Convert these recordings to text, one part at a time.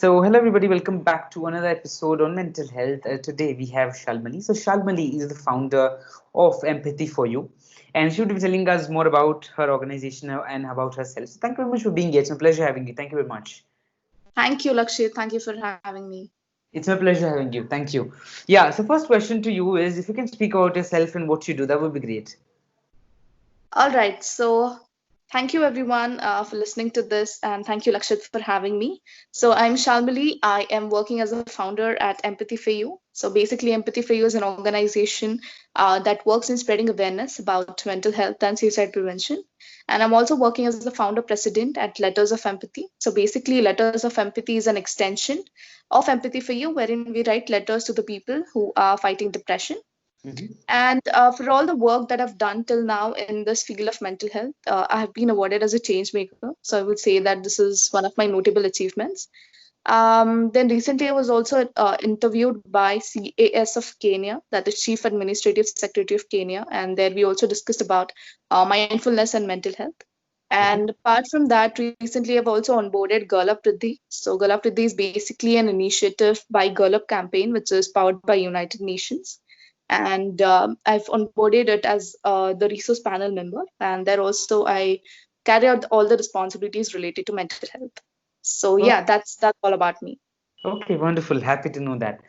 So, hello everybody, welcome back to another episode on mental health. Today we have Shalmali. So, Shalmali is the founder of Empathy for You, and she will be telling us more about her organization and about herself. So, thank you very much for being here. It's a pleasure having you. Thank you very much. Thank you, Lakshit. Thank you for having me. It's my pleasure having you. Thank you. Yeah, so first question to you is if you can speak about yourself and what you do, that would be great. All right. So, thank you everyone for listening to this, and thank you, Lakshit, for having me. So, I'm Shalmali. I am working as a founder at Empathy for You. So, basically, Empathy for You is an organization that works in spreading awareness about mental health and suicide prevention. And I'm also working as the founder president at Letters of Empathy. So, basically, Letters of Empathy is an extension of Empathy for You, wherein we write letters to the people who are fighting depression. Mhm. And for all the work that I've done till now in this field of mental health, I have been awarded as a change maker. So I would say that this is one of my notable achievements. Then recently, I was also interviewed by CAS of Kenya, that is Chief Administrative Secretary of Kenya, and there we also discussed about mindfulness and mental health. Okay. And apart from that, recently I've also onboarded Girl Up Riddhi. So Girl Up Riddhi is basically an initiative by Girl Up campaign, which is powered by United Nations. And I've onboarded it as the resource panel member, and there also I carry out all the responsibilities related to mental health. So yeah, that's all about me. Okay, wonderful. Happy to know that.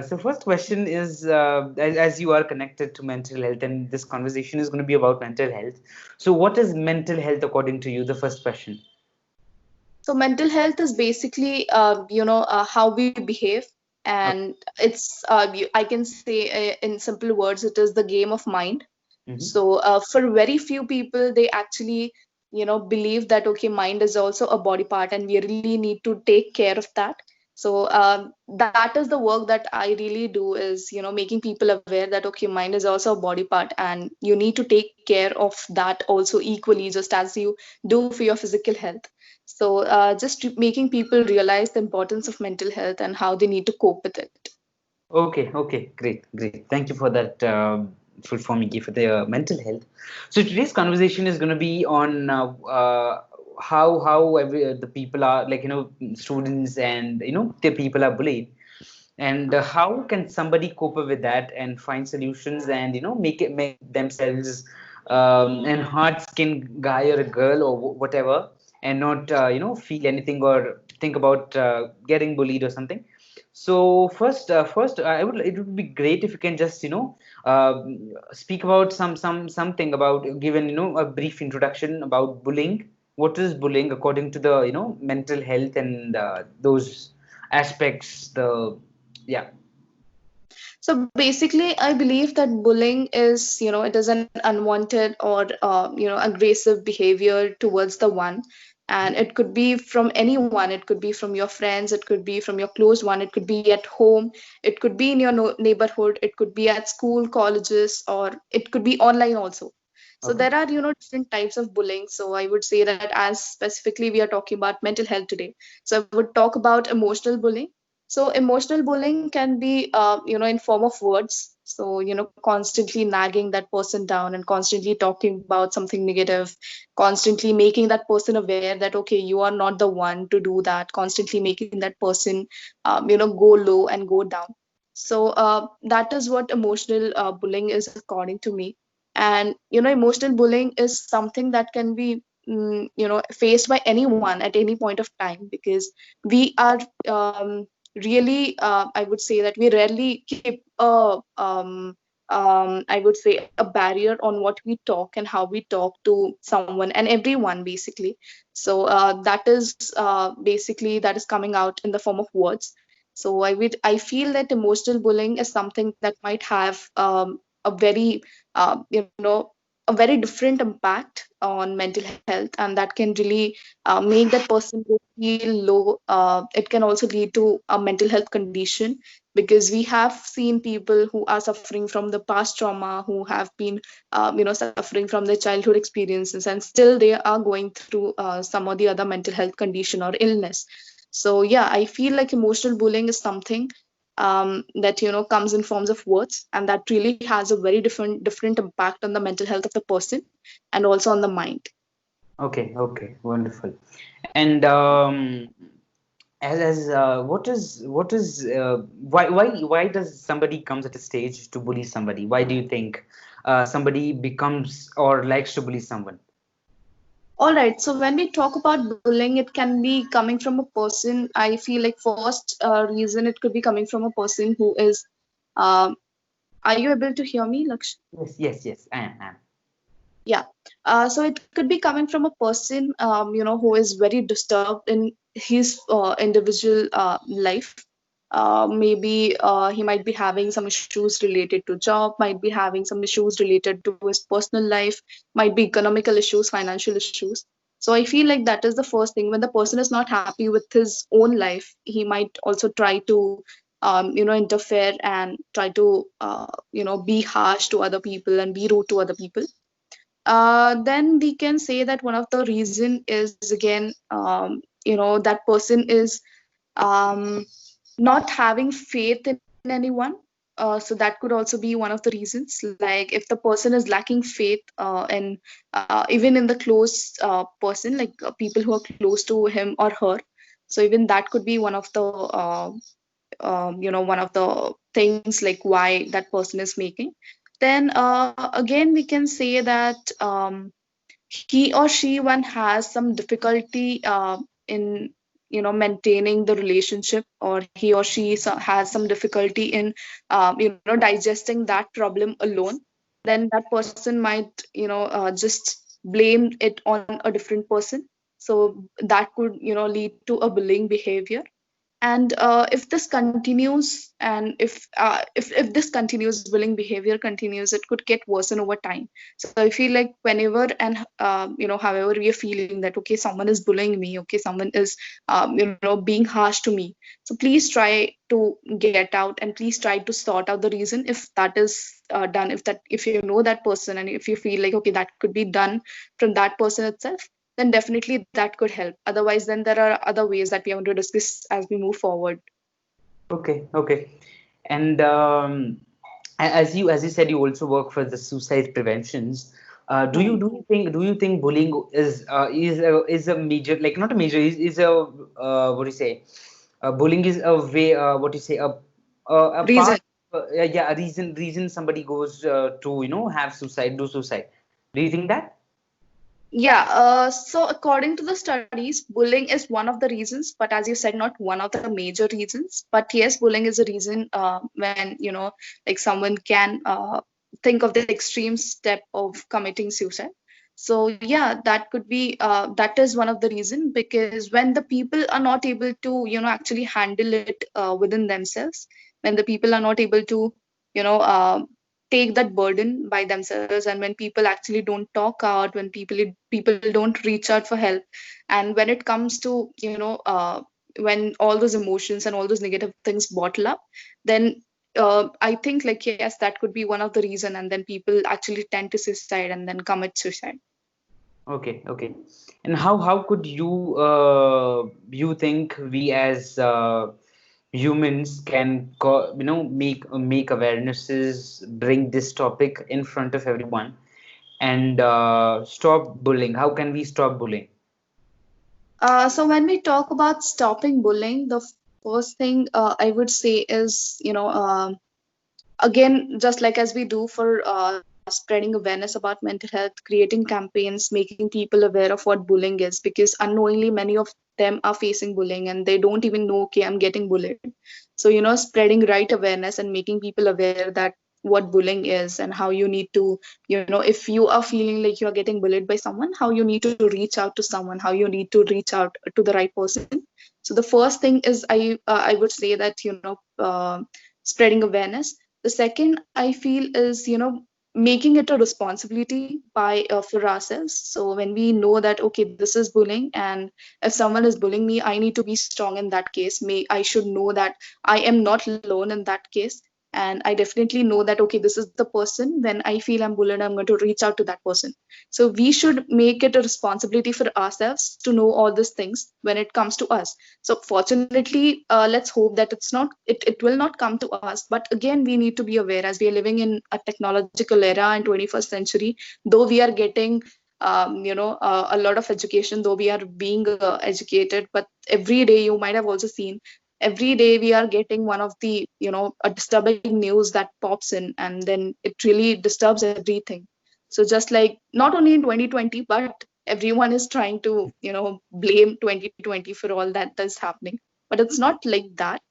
So first question is, as you are connected to mental health, and this conversation is going to be about mental health. So what is mental health according to you? The first question. So mental health is basically, how we behave, and I can say in simple words, it is the game of mind. Mm-hmm. So for very few people, they actually, believe that okay, mind is also a body part, and we really need to take care of that. So that is the work that I really do is, making people aware that okay, mind is also a body part, and you need to take care of that also equally, just as you do for your physical health. So just making people realize the importance of mental health and how they need to cope with it. Okay, okay, great, great. Thank you for that full form you gave for the mental health. So today's conversation is going to be on how the people are like students and the people are bullied, and how can somebody cope up with that and find solutions and make themselves an hard skinned guy or a girl or whatever, and not feel anything or think about getting bullied or something. So first, it would be great if you can just speak about something about given a brief introduction about bullying. What is bullying according to the mental health and those aspects? The yeah. So basically, I believe that bullying is, it is an unwanted or, aggressive behavior towards the one. And it could be from anyone. It could be from your friends. It could be from your close one. It could be at home. It could be in your neighborhood. It could be at school, colleges, or it could be online also. So Okay. there are, different types of bullying. So I would say that as specifically we are talking about mental health today. So I would talk about emotional bullying. So emotional bullying can be, in form of words. So, constantly nagging that person down and constantly talking about something negative, constantly making that person aware that, okay, you are not the one to do that, constantly making that person, go low and go down. So that is what emotional bullying is according to me. And, emotional bullying is something that can be, faced by anyone at any point of time, because we are really, I would say that we rarely keep I would say a barrier on what we talk and how we talk to someone and everyone basically. So that is basically that is coming out in the form of words. So I feel that emotional bullying is something that might have a very a very different impact on mental health, and that can really make that person go feel low. It can also lead to a mental health condition, because we have seen people who are suffering from the past trauma, who have been, suffering from their childhood experiences, and still they are going through some or the other mental health condition or illness. So yeah, I feel like emotional bullying is something that comes in forms of words, and that really has a very different impact on the mental health of the person and also on the mind. Okay, okay, wonderful. And Why does somebody comes at a stage to bully somebody? Why do you think somebody becomes or likes to bully someone? All right. So when we talk about bullying, it can be coming from a person. I feel like first reason it could be coming from a person who is. Um, are you able to hear me, Laksh? Yes, I am. Yeah. So it could be coming from a person, who is very disturbed in his individual life. Maybe he might be having some issues related to job, might be having some issues related to his personal life, might be economical issues, financial issues. So I feel like that is the first thing. When the person is not happy with his own life, he might also try to, interfere and try to, be harsh to other people and be rude to other people. Then we can say that one of the reason is again, that person is um, not having faith in anyone. So that could also be one of the reasons. Like if the person is lacking faith in even in the close person, like people who are close to him or her. So even that could be one of the one of the things like why that person is making. Then again we can say that he or she one has some difficulty in maintaining the relationship, or he or she has some difficulty in digesting that problem alone. Then that person might just blame it on a different person. So that could lead to a bullying behavior. And if this continues, and if this continues, bullying behavior continues, it could get worsen over time. So I feel like whenever and however we are feeling that okay, someone is bullying me, okay, someone is being harsh to me, so please try to get out and please try to sort out the reason. If that is done, if you know that person and if you feel like okay, that could be done from that person itself, then definitely that could help. Otherwise, then there are other ways that we are going to discuss as we move forward. Okay. And as you said, you also work for the suicide preventions. Right. Do you think bullying is a major, like not a major, is a what do you say? Bullying is a way, what do you say, a Reason. part, yeah, a reason somebody goes to have suicide, do suicide. Do you think that? Yeah, so according to the studies, bullying is one of the reasons, but as you said, not one of the major reasons. But yes, bullying is a reason when, like someone can think of the extreme step of committing suicide. So yeah, that could be, that is one of the reason, because when the people are not able to, actually handle it within themselves, when the people are not able to, you know, uh, take that burden by themselves, and when people actually don't talk out, when people don't reach out for help, and when it comes to when all those emotions and all those negative things bottle up, then I think like yes, that could be one of the reason, and then people actually tend to suicide and then commit suicide. Okay. And how could you think we as humans can make awarenesses, bring this topic in front of everyone, and stop bullying? How can we stop bullying? So when we talk about stopping bullying, the first thing I would say is, again, just like as we do for spreading awareness about mental health, creating campaigns, making people aware of what bullying is, because unknowingly many of them are facing bullying and they don't even know, okay, I'm getting bullied. So spreading right awareness and making people aware that what bullying is and how you need to, if you are feeling like you're getting bullied by someone, how you need to reach out to someone, how you need to reach out to the right person. So the first thing is I would say that spreading awareness. The second I feel is making it a responsibility by for ourselves. So when we know that okay, this is bullying, and if someone is bullying me, I need to be strong in that case. I should know that I am not alone in that case, and I definitely know that okay, this is the person. When I feel I'm bullied, I'm going to reach out to that person. So we should make it a responsibility for ourselves to know all these things when it comes to us. So fortunately, let's hope that it will not come to us. But again, we need to be aware as we are living in a technological era in 21st century. Though we are getting a lot of education, though we are being educated, but every day you might have also seen, every day we are getting one of the, a disturbing news that pops in, and then it really disturbs everything. So just like not only in 2020, but everyone is trying to, blame 2020 for all that is happening, but it's not like that.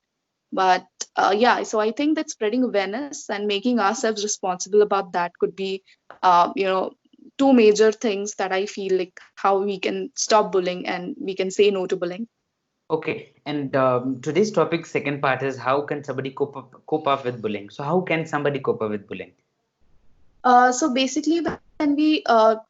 But yeah, so I think that spreading awareness and making ourselves responsible about that could be, two major things that I feel like how we can stop bullying and we can say no to bullying. Okay, and today's topic second part is how can somebody cope up with bullying? So how can somebody cope up with bullying? So basically, when we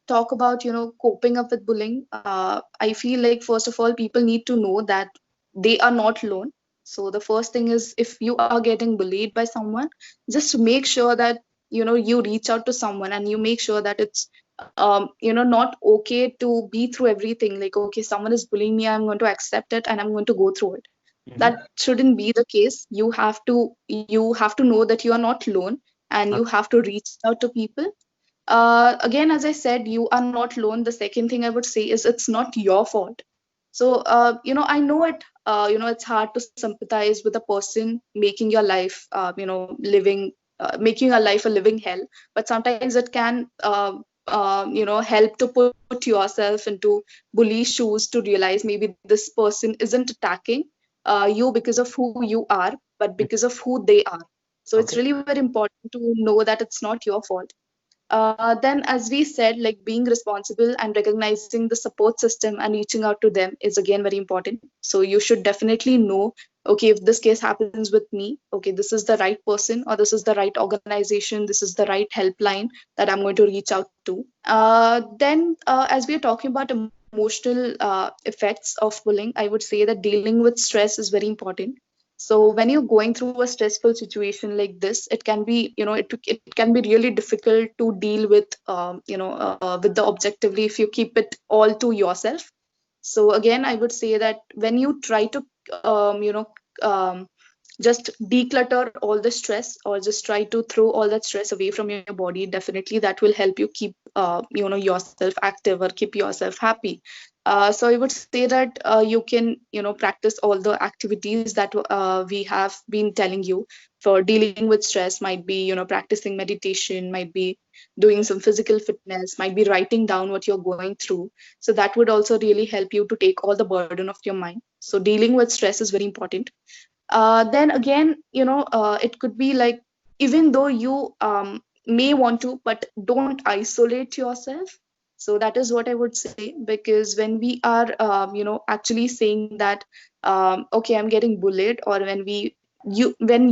talk about, coping up with bullying, I feel like first of all, people need to know that they are not alone. So the first thing is, if you are getting bullied by someone, just make sure that, you reach out to someone and you make sure that it's, not okay to be through everything. Like, okay, someone is bullying me, I'm going to accept it and I'm going to go through it. That Hmm. shouldn't be the case. You have to know that you are not alone, and you Okay. have to reach out to people. Again, as I said, you are not alone. The second thing I would say is it's not your fault. So, I know it. It's hard to sympathize with a person making your life, making your life a living hell. But sometimes it can, help to put yourself into bully shoes to realize maybe this person isn't attacking you because of who you are, but because of who they are. So it's Okay. really very important to know that it's not your fault. Then, as we said, like being responsible and recognizing the support system and reaching out to them is again very important. So you should definitely know, okay, if this case happens with me, okay, this is the right person, or this is the right organization, this is the right helpline that I'm going to reach out to. Then, as we are talking about emotional effects of bullying, I would say that dealing with stress is very important. So when you're going through a stressful situation like this, it can be, it can be really difficult to deal with, with the objectively if you keep it all to yourself. So again, I would say that when you try to, um, just declutter all the stress, or just try to throw all that stress away from your body, definitely that will help you keep, yourself active or keep yourself happy. So I would say that you can, practice all the activities that we have been telling you for dealing with stress. Might be, practicing meditation, might be doing some physical fitness, might be writing down what you're going through. So that would also really help you to take all the burden of your mind. So dealing with stress is very important. Then again, it could be like, even though you may want to, but don't isolate yourself. So that is what I would say, because when we are, actually saying that, okay, I'm getting bullied, or when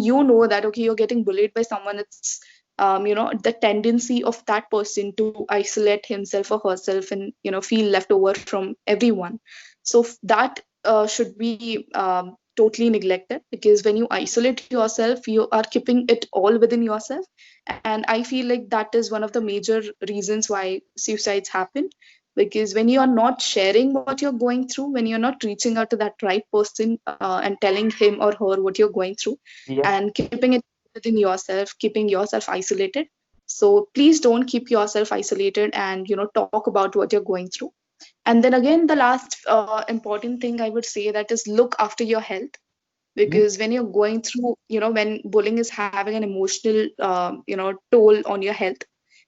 you know that, okay, you're getting bullied by someone, it's, the tendency of that person to isolate himself or herself and, feel left over from everyone. So that should be totally neglected, because when you isolate yourself, you are keeping it all within yourself. And I feel like that is one of the major reasons why suicides happen, because when you are not sharing what you're going through, when you're not reaching out to that right person, and telling him or her what you're going through, Yeah. and keeping it within yourself, keeping yourself isolated. So please don't keep yourself isolated, and talk about what you're going through. And then again, the last important thing I would say, that is look after your health. Mhm. Because when you're going through, when bullying is having an emotional, toll on your health,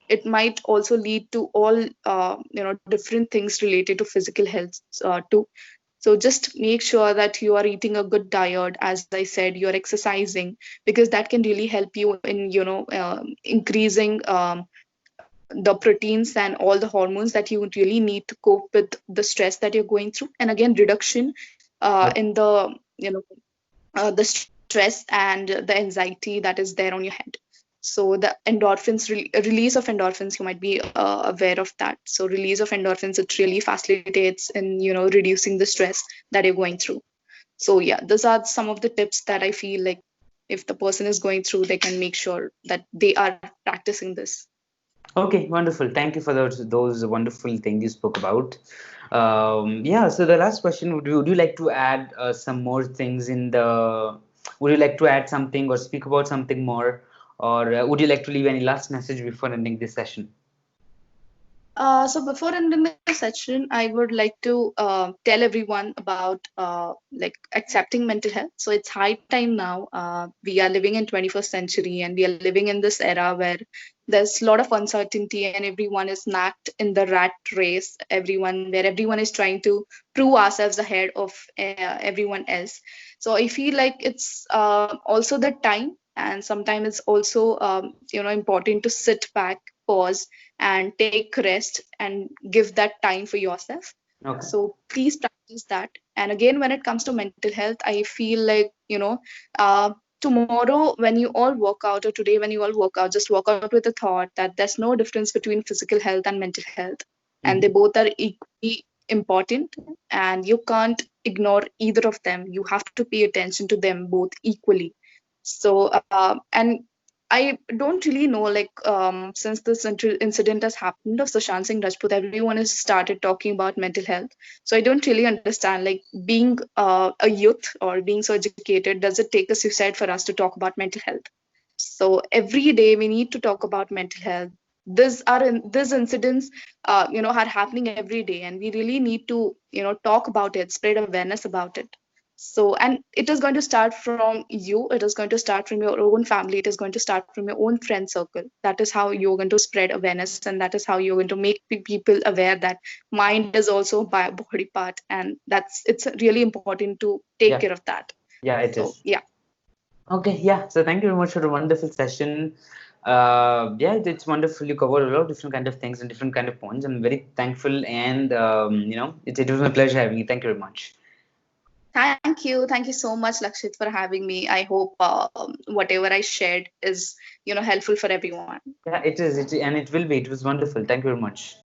it might also lead to all, different things related to physical health, too. So just make sure that you are eating a good diet, as I said, you're exercising, because that can really help you in, increasing, the proteins and all the hormones that you would really need to cope with the stress that you're going through. And again, reduction Yeah. in the, the stress and the anxiety that is there on your head. So the release of endorphins, you might be aware of that. So release of endorphins, it really facilitates in, reducing the stress that you're going through. So yeah, those are some of the tips that I feel like, if the person is going through, they can make sure that they are practicing this. Okay, wonderful. Thank you for those wonderful things you spoke about. Yeah, so the last question, would you like to add some more things in the, would you like to add something or speak about something more, or would you like to leave any last message before ending this session? So before ending the session, I would like to tell everyone about like accepting mental health. So it's high time now. We are living in 21st century, and we are living in this era where there's a lot of uncertainty, and everyone is nacked in the rat race. Everyone is trying to prove ourselves ahead of everyone else. So I feel like it's also the time, and sometimes it's also important to sit back, pause, and take rest and give that time for yourself. Okay. So please practice that. And again, when it comes to mental health, I feel like, tomorrow when you all work out, or today when you all work out, just work out with the thought that there's no difference between physical health and mental health, and they Hmm. both are equally important, and you can't ignore either of them. You have to pay attention to them both equally. So and I don't really know, like, since this incident has happened of Sushant Singh Rajput, everyone has started talking about mental health. So I don't really understand, like, being a youth or being so educated, does it take a suicide for us to talk about mental health? So every day we need to talk about mental health. These incidents, are happening every day, and we really need to, talk about it, spread awareness about it. So, and it is going to start from you. It is going to start from your own family. It is going to start from your own friend circle. That is how you're going to spread awareness, and that is how you're going to make people aware that mind is also a body part, and it's really important to take Yeah, care of that. yeah, it So is. yeah. Okay, yeah. So thank you very much for the wonderful session. Yeah, it's wonderful. You covered a lot of different kind of things and different kind of points. I'm very thankful, and it was my pleasure having you. Thank you very much. Thank you so much, Lakshit, for having me. I hope whatever I shared is, helpful for everyone. Yeah, it is. And it will be. It was wonderful. Thank you very much.